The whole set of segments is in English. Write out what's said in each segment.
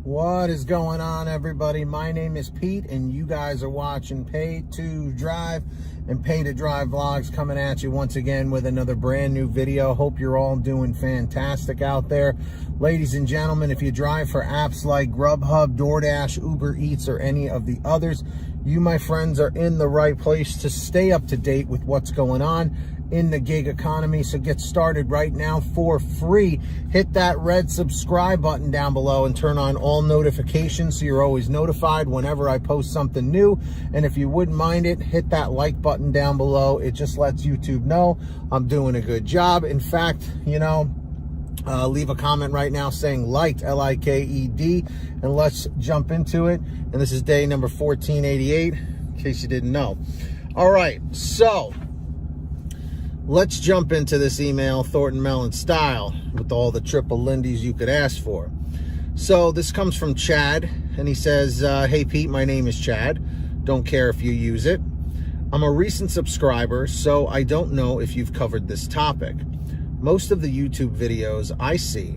What is going on, everybody? My name is Pete, and you guys are watching Pay to Drive and Pay to Drive vlogs, coming at you once again with another brand new video. Hope you're all doing fantastic out there. Ladies and gentlemen, if you drive for apps like GrubHub, DoorDash, Uber Eats, or any of the others, you, my friends, are in the right place to stay up to date with what's going on in the gig economy. So get started right now for free. Hit that red subscribe button down below and turn on all notifications so you're always notified whenever I post something new. And if you wouldn't mind it, hit that like button down below. It just lets YouTube know I'm doing a good job. In fact, leave a comment right now saying liked, L-I-K-E-D, and let's jump into it. And this is day number 1488, in case you didn't know. All right, so let's jump into this email, Thornton Mellon style, with all the triple Lindy's you could ask for. So this comes from Chad, and he says, hey Pete, my name is Chad. Don't care if you use it. I'm a recent subscriber, so I don't know if you've covered this topic. Most of the YouTube videos I see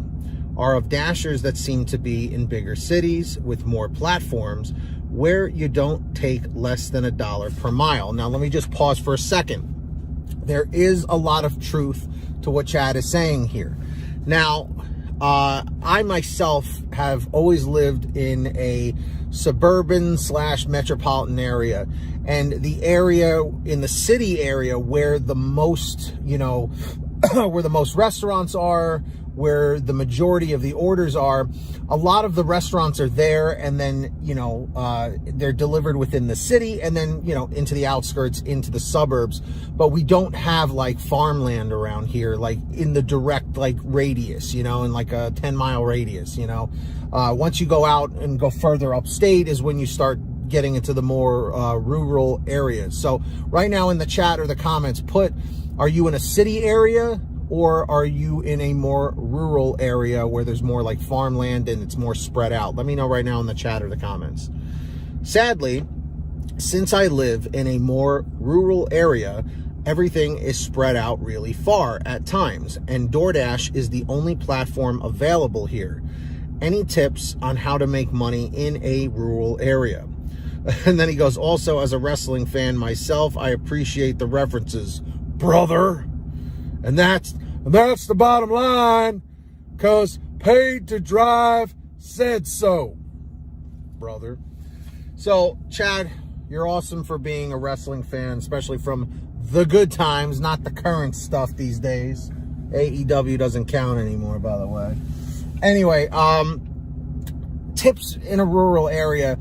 are of dashers that seem to be in bigger cities with more platforms where you don't take less than $1 per mile. Now, let me just pause for a second. There is a lot of truth to what Chad is saying here. Now, I myself have always lived in a suburban / metropolitan area, and the area in the city area where the most, where the most restaurants are, where the majority of the orders are, a lot of the restaurants are there, and then, they're delivered within the city, and then, into the outskirts, into the suburbs. But we don't have like farmland around here, like in the direct radius, in like a 10-mile radius, once you go out and go further upstate is when you start getting into the more rural areas. So right now in the chat or the comments, are you in a city area, or are you in a more rural area where there's more like farmland and it's more spread out? Let me know right now in the chat or the comments. Sadly, since I live in a more rural area, everything is spread out really far at times, and DoorDash is the only platform available here. Any tips on how to make money in a rural area? And then he goes, also, as a wrestling fan myself, I appreciate the references, brother. And that's the bottom line, because Paid to Drive said so, brother. So, Chad, you're awesome for being a wrestling fan, especially from the good times, not the current stuff these days. AEW doesn't count anymore, by the way. Anyway, tips in a rural area.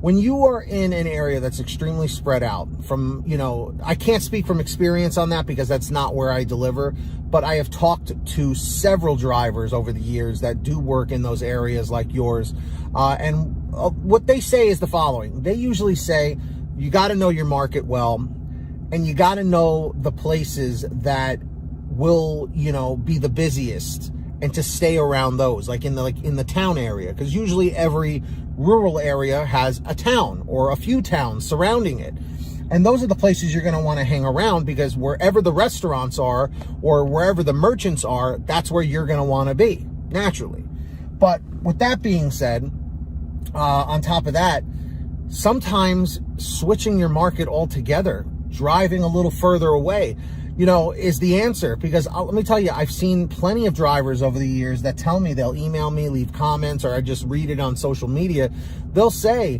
When you are in an area that's extremely spread out from, I can't speak from experience on that because that's not where I deliver, but I have talked to several drivers over the years that do work in those areas like yours. And what they say is the following. They usually say, you got to know your market well, and you got to know the places that will, be the busiest, and to stay around those, like in the town area, because usually every rural area has a town or a few towns surrounding it. And those are the places you're going to want to hang around, because wherever the restaurants are or wherever the merchants are, that's where you're going to want to be, naturally. But with that being said, on top of that, sometimes switching your market altogether, driving a little further away, is the answer. Because let me tell you, I've seen plenty of drivers over the years that tell me, they'll email me, leave comments, or I just read it on social media. They'll say,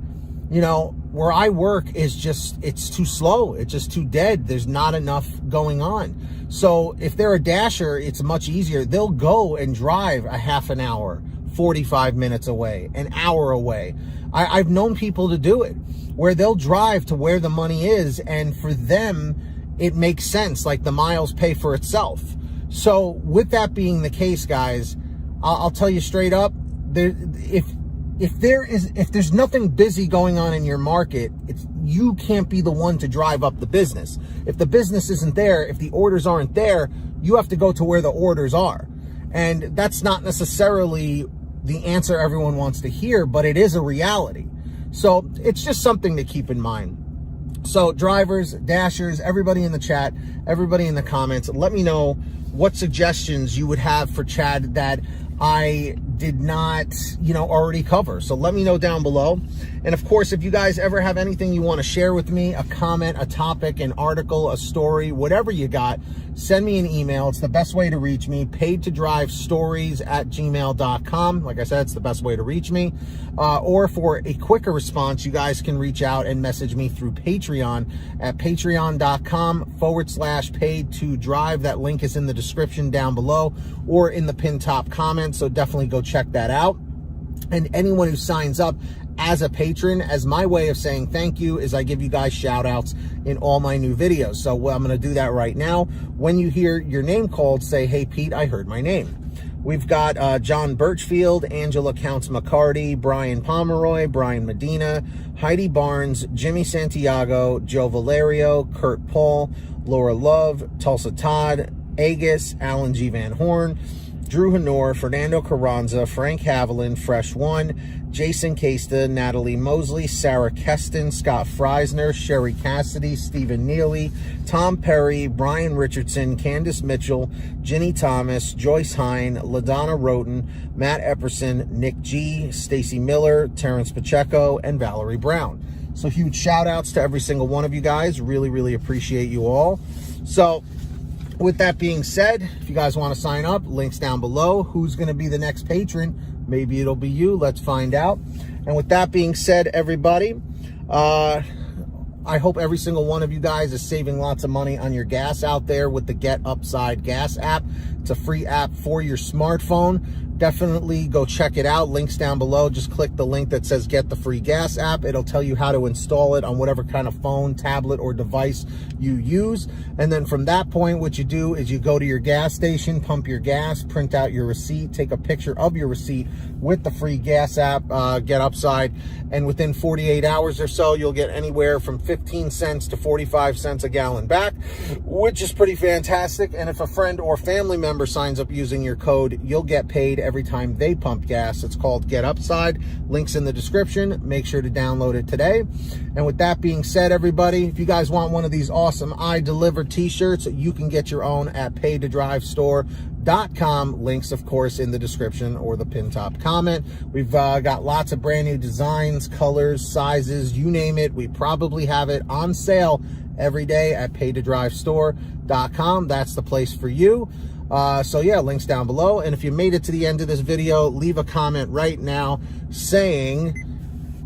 where I work is it's too slow. It's just too dead. There's not enough going on. So if they're a dasher, it's much easier. They'll go and drive a half an hour, 45 minutes away, an hour away. I've known people to do it, where they'll drive to where the money is, and for them, it makes sense. Like, the miles pay for itself. So with that being the case, guys, I'll tell you straight up, if there's nothing busy going on in your market, you can't be the one to drive up the business. If the business isn't there, if the orders aren't there, you have to go to where the orders are. And that's not necessarily the answer everyone wants to hear, but it is a reality. So it's just something to keep in mind. So drivers, dashers, everybody in the chat, everybody in the comments, let me know what suggestions you would have for Chad that I did not, you know, already cover. So let me know down below. And of course, if you guys ever have anything you want to share with me, a comment, a topic, an article, a story, whatever you got, send me an email. It's the best way to reach me, paidtodrivestories@gmail.com. Like I said, it's the best way to reach me. Or for a quicker response, you guys can reach out and message me through Patreon at patreon.com/paid2drive. That link is in the description down below or in the pinned top comment. So definitely go check that out. And anyone who signs up as a patron, as my way of saying thank you, is I give you guys shout outs in all my new videos. So I'm going to do that right now. When you hear your name called, say, "Hey Pete, I heard my name." We've got John Birchfield, Angela Counts McCarty, Brian Pomeroy, Brian Medina, Heidi Barnes, Jimmy Santiago, Joe Valerio, Kurt Paul, Laura Love, Tulsa Todd, Agus, Alan G. Van Horn, Drew Honor, Fernando Carranza, Frank Haviland, Fresh One, Jason Casta, Natalie Mosley, Sarah Keston, Scott Freisner, Sherry Cassidy, Stephen Neely, Tom Perry, Brian Richardson, Candace Mitchell, Ginny Thomas, Joyce Hine, LaDonna Roten, Matt Epperson, Nick G, Stacy Miller, Terrence Pacheco, and Valerie Brown. So huge shout outs to every single one of you guys. Really, really appreciate you all. So with that being said, if you guys want to sign up, links down below. Who's going to be the next patron? Maybe it'll be you. Let's find out. And with that being said, everybody, I hope every single one of you guys is saving lots of money on your gas out there with the Get Upside Gas app. It's a free app for your smartphone. Definitely go check it out. Links down below. Just click the link that says Get the Free Gas app. It'll tell you how to install it on whatever kind of phone, tablet, or device you use. And then from that point, what you do is you go to your gas station, pump your gas, print out your receipt, take a picture of your receipt with the free gas app, Get Upside. And within 48 hours or so, you'll get anywhere from 15 cents to 45 cents a gallon back, which is pretty fantastic. And if a friend or family member signs up using your code, you'll get paid every time they pump gas. It's called Get Upside. Links in the description. Make sure to download it today. And with that being said, everybody, if you guys want one of these awesome I Deliver t-shirts, you can get your own at paidtodrivestore.com. Links, of course, in the description or the pin top comment. We've got lots of brand new designs, colors, sizes, you name it. We probably have it on sale every day at paidtodrivestore.com. That's the place for you. So yeah, links down below. And if you made it to the end of this video, leave a comment right now saying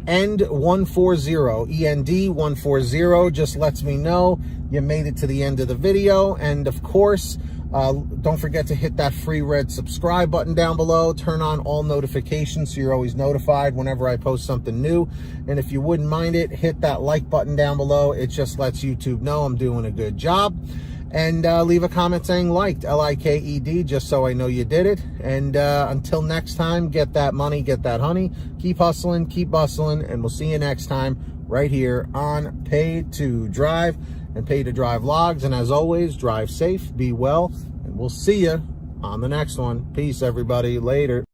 END140, END140, just lets me know you made it to the end of the video. And of course, don't forget to hit that free red subscribe button down below. Turn on all notifications so you're always notified whenever I post something new. And if you wouldn't mind it, hit that like button down below. It just lets YouTube know I'm doing a good job. And leave a comment saying liked, L-I-K-E-D, just so I know you did it. And until next time, get that money, get that honey. Keep hustling, keep bustling, and we'll see you next time right here on Paid to Drive and Paid to Drive Vlogs. And as always, drive safe, be well, and we'll see you on the next one. Peace, everybody. Later.